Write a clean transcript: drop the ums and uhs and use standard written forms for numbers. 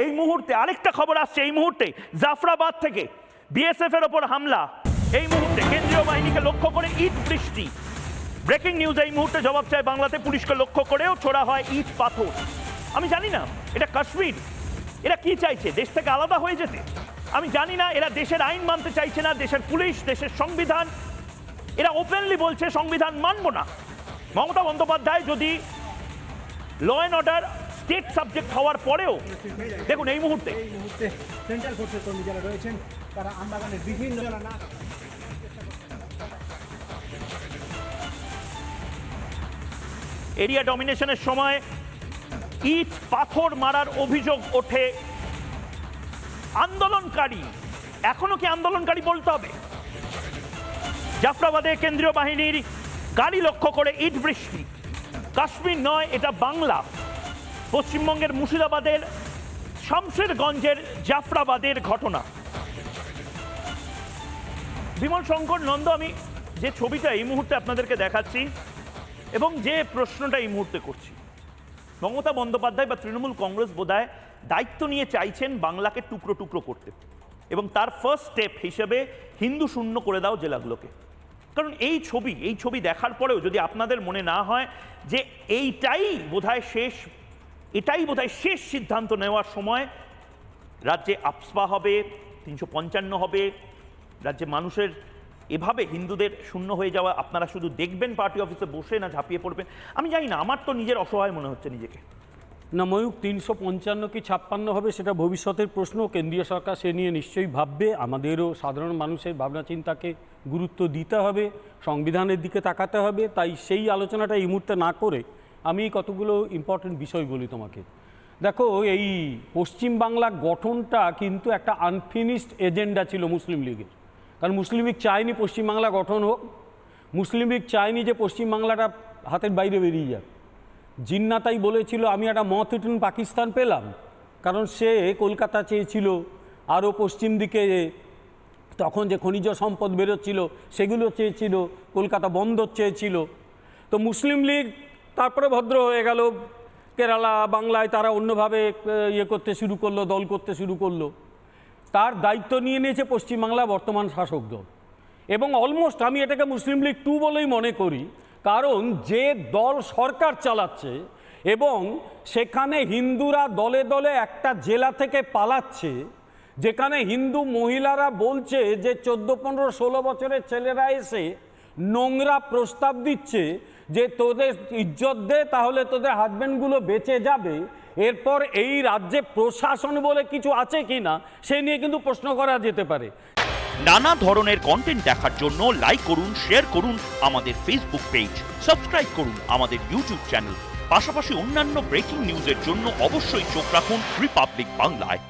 এই মুহূর্তে আরেকটা খবর আসছে, এই মুহূর্তে জাফরাবাদ থেকে বিএসএফ এর ওপর হামলা, এই মুহূর্তে কেন্দ্রীয় বাহিনীকে লক্ষ্য করে ইট বৃষ্টি। ব্রেকিং নিউজ, এই মুহূর্তে জবাব চায় বাংলাতে, পুলিশকে লক্ষ্য করেও ছোড়া হয় ইট পাথর। আমি জানি না এটা কাশ্মীর, এরা কি চাইছে, দেশ থেকে আলাদা হয়ে যেতে? আমি জানি না, এরা দেশের আইন মানতে চাইছে না, দেশের পুলিশ, দেশের সংবিধান, এরা ওপেনলি বলছে সংবিধান মানব না। মমতা বন্দ্যোপাধ্যায় যদি law and order state subject হওয়ার পরেও দেখুন এই মুহূর্তে সেন্ট্রাল ফোর্সের কর্মী যারা রয়েছেন তারা আমবাগানের বিভিন্ন এরিয়া ডমিনেশনের সময় ইট পাথর মারার অভিযোগ ওঠে। আন্দোলনকারী, এখনো কি আন্দোলনকারী বলতে হবে? জাফরাবাদে কেন্দ্রীয় বাহিনীর গাড়ি লক্ষ্য করে ইট বৃষ্টি। কাশ্মীর নয়, এটা বাংলা। পশ্চিমবঙ্গের মুর্শিদাবাদের শামশেরগঞ্জের জাফরাবাদের ঘটনা। বিমল শঙ্কর নন্দ, আমি যে ছবিটা এই মুহূর্তে আপনাদেরকে দেখাচ্ছি এবং যে প্রশ্নটা এই মুহূর্তে করছি, মমতা বন্দ্যোপাধ্যায় বা তৃণমূল কংগ্রেস বোধহয় দায়িত্ব নিয়ে চাইছেন বাংলাকে টুকরো টুকরো করতে, এবং তার ফার্স্ট স্টেপ হিসেবে হিন্দু শূন্য করে দাও জেলাগুলোকে। কারণ এই ছবি দেখার পরেও যদি আপনাদের মনে না হয় যে এটাই বোধহয় শেষ সিদ্ধান্ত নেওয়ার সময়, রাজ্যে আফস্পা হবে, 355 হবে, রাজ্যে মানুষের এভাবে হিন্দুদের শূন্য হয়ে যাওয়া আপনারা শুধু দেখবেন পার্টি অফিসে বসে, না ঝাঁপিয়ে পড়বেন? আমি জানি না, আমার তো নিজের অসহায় মনে হচ্ছে নিজেকে। না ময়ূক, 355 কি 56 হবে সেটা ভবিষ্যতের প্রশ্ন। কেন্দ্রীয় সরকার সে নিয়ে নিশ্চয়ই ভাববে। আমাদেরও সাধারণ মানুষের ভাবনা চিন্তাকে গুরুত্ব দিতে হবে, সংবিধানের দিকে তাকাতে হবে। তাই সেই আলোচনাটা এই মুহূর্তে না করে আমি কতগুলো ইম্পর্টেন্ট বিষয় বলি তোমাকে। দেখো, এই পশ্চিমবাংলা গঠনটা কিন্তু একটা আনফিনিশড এজেন্ডা ছিল মুসলিম লীগের। কারণ মুসলিম লীগ চায়নি পশ্চিমবাংলা গঠন হোক, মুসলিম লীগ চায়নি যে পশ্চিমবাংলাটা হাতের বাইরে বেরিয়ে যাক। জিন্না তাই বলেছিল আমি একটা মথ ইটন পাকিস্তান পেলাম, কারণ সে কলকাতা চেয়েছিল, আরও পশ্চিম দিকে তখন যে খনিজ সম্পদ বেরোচ্ছিল সেগুলো চেয়েছিল, কলকাতা বন্দর চেয়েছিল। তো মুসলিম লীগ তারপরে ভদ্র হয়ে গেল, কেরালা বাংলায় তারা অন্যভাবে করতে শুরু করলো, দল করতে শুরু করলো। তার দায়িত্ব নিয়ে নিয়েছে পশ্চিমবাংলা বর্তমান শাসক দল, এবং অলমোস্ট আমি এটাকে মুসলিম লীগ 2 বলেই মনে করি। কারণ যে দল সরকার চালাচ্ছে এবং সেখানে হিন্দুরা দলে দলে একটা জেলা থেকে পালাচ্ছে, যেখানে হিন্দু মহিলারা বলছে যে 14, 15, 16 বছরের ছেলেরা এসে নোংরা প্রস্তাব দিচ্ছে যে তোদের ইজ্জত দে, তাহলে তোদের হাজব্যান্ডগুলো বেঁচে যাবে। এরপর এই রাজ্যে প্রশাসন বলে কিছু আছে কি না সে নিয়ে কিন্তু প্রশ্ন করা যেতে পারে। নানা ধরনের কন্টেন্ট দেখার জন্য লাইক করুন, শেয়ার করুন আমাদের ফেসবুক পেজ, সাবস্ক্রাইব করুন আমাদের ইউটিউব চ্যানেল। পাশাপাশি অন্যান্য ব্রেকিং নিউজের জন্য অবশ্যই চোখ রাখুন রিপাবলিক বাংলায়।